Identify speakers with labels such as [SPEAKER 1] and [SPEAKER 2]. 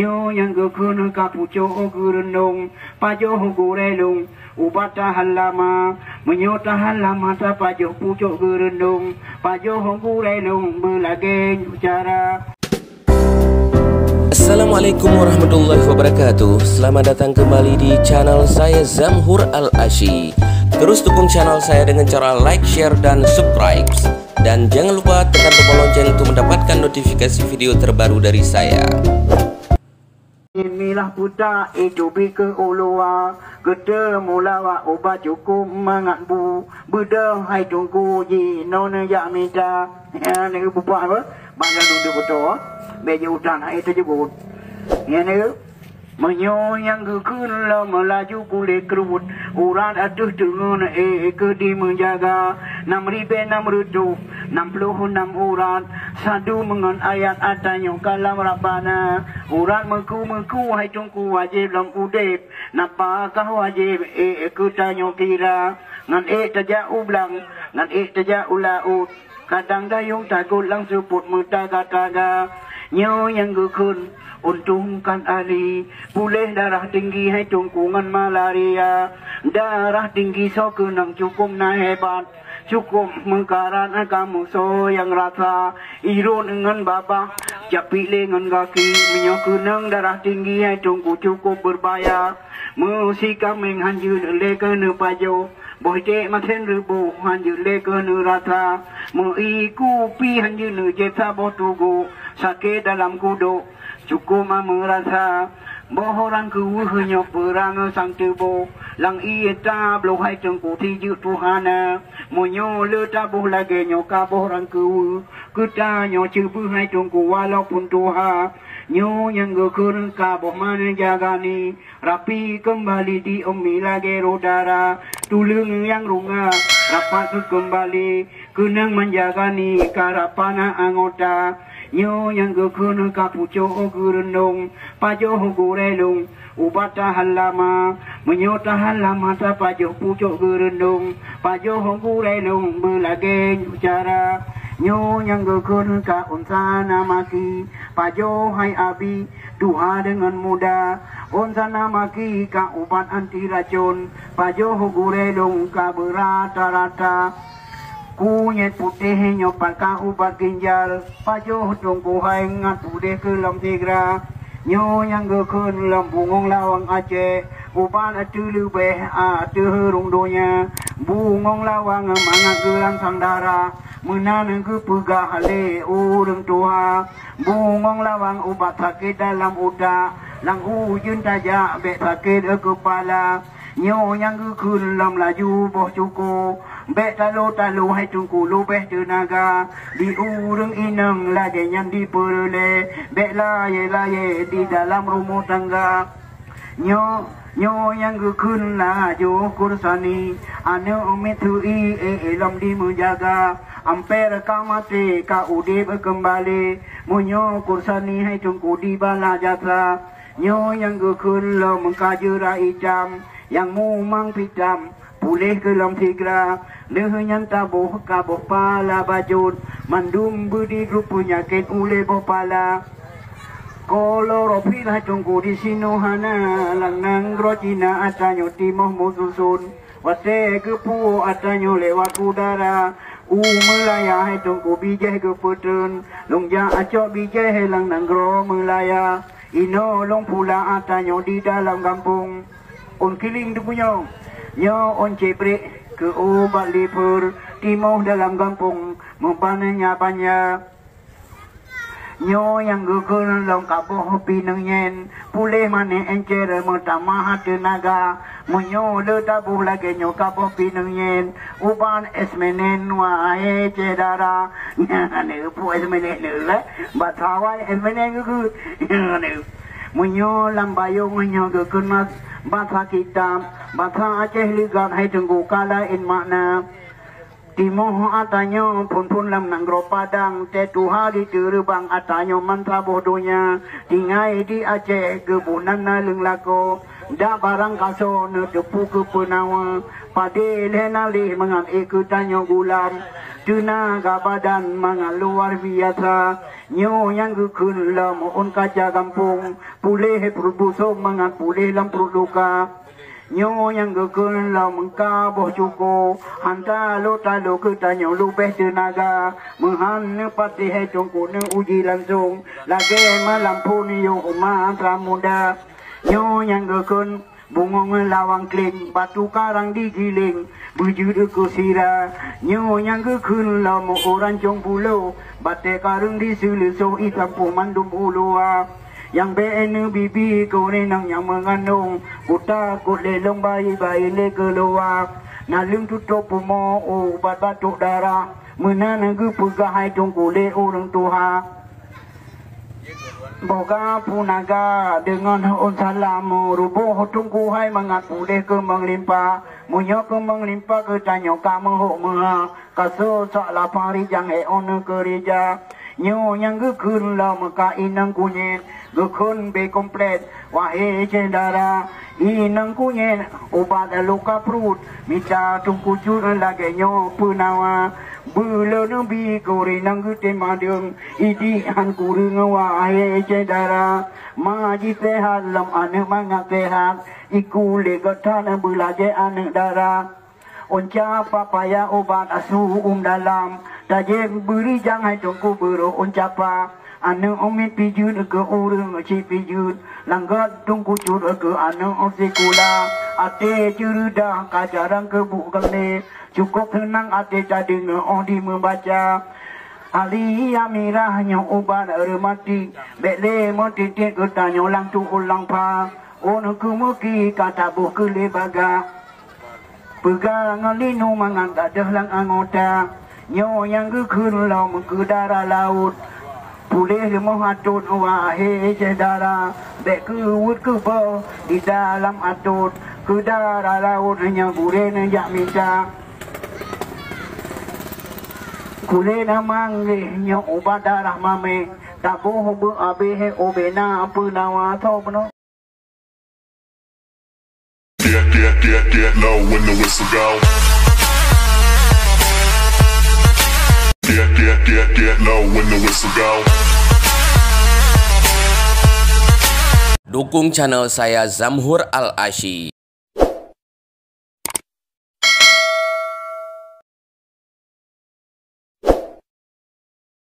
[SPEAKER 1] nyo yang gekun kapuco gurunung pajo gurelung ubata halama menyota halama ta pajo puco gurunung pajo gurelung belageng cara.
[SPEAKER 2] Assalamualaikum warahmatullahi wabarakatuh. Selamat datang kembali di channel saya Zamhur Al-Asyi. Terus dukung channel saya dengan cara like, share, dan subscribe. Dan jangan lupa tekan tombol lonceng untuk mendapatkan notifikasi video terbaru dari saya.
[SPEAKER 1] Inilah budak itu ke uluwa Gede mulawa obat cukup mengatbu Beda hai tunggu ji nona ya minta. Ya ni buat apa? Banyak dulu betul. Beja hutan itu juga. Ya ni menyo yang gekun lah melaju kulit kerut urat aduh dengan ke menjaga 6,666 urat sadu mengon ayat atanya kalam rabbana urat meku hai tungku wajib lam udip napakah wajib ke tanya kira ngan taja ublang ngan taja ulaut kadang dayung takut lang seput mutaga-taga nyo yang gekun untungkan ali boleh darah tinggi hai tungkungan malaria darah tinggi so kenang cukup na hebat cukup mengkaran kamu so yang rasa irun dengan baba japi lengan kaki menyok kenang darah tinggi hai tungku cukup berbahaya musika menghanjur le kena pajo boy cek masen ribu hanjur le kena rasa mengiku pi hanjur le jesa botugu sakit dalam kudo cukup merasa bohorang keuhnya perang sang tebo lang ieta bloh hai tengku tiju tuhana monyo le tabuh lagi nyo kabohorang keuh kita nyo cebu hai tengku walaupun tuha nyo yang gekun kaboh mana jagani rapi kembali di umi lagi rodara tulung yang runga rapat kembali kenang menjagani karapana anggota nyo yang gekun kapuco gurunung pajo gurelung ubata halama menyota halama ta pajo puco gurunung pajo gurelung belageng cara nyo yang gekun ka unsana maki pajo hai abi duha dengan muda unsana maki ka ubat anti racun pajo gurelung ka berata-rata kunyit putih nyopan ka ubat ginjal pajo tungku hai ngat putih ke lam tigra nyo yang gekun lam bungong lawang Aceh ubat atu lebih atu herung donya bungong lawang mangat gelang sandara menanang ke pegah hale urang tua bungong lawang ubat sakit dalam udak lang ujun tajak bek sakit kepala nyo yang gekun lam laju boh cukup bek talo hai tungku lubeh tenaga di urang inang lagi yang diperoleh bek laye di dalam rumah tangga nyo yang gekun laju kursani ane umitui lam di menjaga amper kamate ka udip kembali monyo kursani hai tungku di bala jasa nyo yang gekun lam mengkajura ijam yang mumang pitam pulih ke lam tigra lehenyan tabuh kabuh pala bajut mandum budi grup penyakit ule boh pala koloropi lah tunggu di sinohana lang nang rojina atanyo timoh mususun wate kepu atanyo lewat udara melaya hai tunggu bijeh ke petun longja acok bijeh lang nang gro melaya ino long pula atanyo di dalam kampung on kiling tu punya nyo on ceprek ke obat liver timoh dalam kampung mempananya banyak nyo yang gekun long kaboh pinang yen pulih mane encer metamah tenaga monyo le tabuh lagi nyo kaboh pinang yen uban esmenen wae cedara ne pu esmenen le batawai esmenen gugu ne monyo lambayong nyo gekun mas bahasa kitab bahasa Aceh ligat hai tunggu kala in makna timoh atanyo pun lam nanggro padang tetu hari terbang atanyo mantra bodohnya tinggai di Aceh kebunan na leng lako da barang kaso ne tepu ke penawa pade lenali mengan ikutanyo gulam tenaga badan mangat luar biasa. Nyo yang gekun lam on kaca kampung, pulih perut busuk mangat pulih lam perut luka. Nyo yang gekun lam mengka boh cuko, hanta lo talo ke tanyo lubeh tenaga, menghan pati he congko ne uji langsung, lagi malam pun yo umah pramuda. Nyo yang gekun bungong lawang kling, batu karang digiling, bujur ke sira. Nyo yang gekun lam orang cong pulau, bate karung di selusuh hitam pemandum ulua. Yang BN bibi kau nenang yang mengandung, ku takut lelong bayi-bayi le keluar. Nalung tutup pumo obat batuk darah, menanang ke pegahai tunggu le orang tua. Boga punaga dengan on salam, rubuh tunggu hai mangat pulih ke menglimpa. Munyo ke menglimpa ke tanyo kamu hok maha, kaso sak lapari jang on kerja. Nyo yang gekun la maka inang kunyen, gekun be komplit, wahai cendara. Inang kunyen obat luka perut, minta tungku jur lagi nyo penawa. Bula nabi kore nang gete madung, idi han kurung wahai cendara. Maji sehat lam anak mangat sehat, iku legatan belajar anak darah. Onca papaya obat asu dalam, tajem beri jangan tungku bero oncapa. Anu omit pijun ke urung ci pijun, langgat tungku cur ke anu osekula. Ate curudah kajarang ke bukale, cukup tenang ate cadeng odi membaca. Ali amirahnya obat rematik, bele motitik ke tanyo lang tu ulang pa. Ono kumuki kata buh ke lebaga. Pegang linu mangang tak dahlang anggota. Nyo yang gekun lau ke darah laut, pulih menghatut wahai cedara. Bek ke wud ke bau di dalam atut, ke darah laut hanya boleh nejak minta. Kulih namang nyo obat darah mame, tak boh beabih obena apa nawa tau penuh.
[SPEAKER 3] Get low when the whistle go. Get low when the whistle go.
[SPEAKER 2] Dukung channel saya Zamhur Al Asy.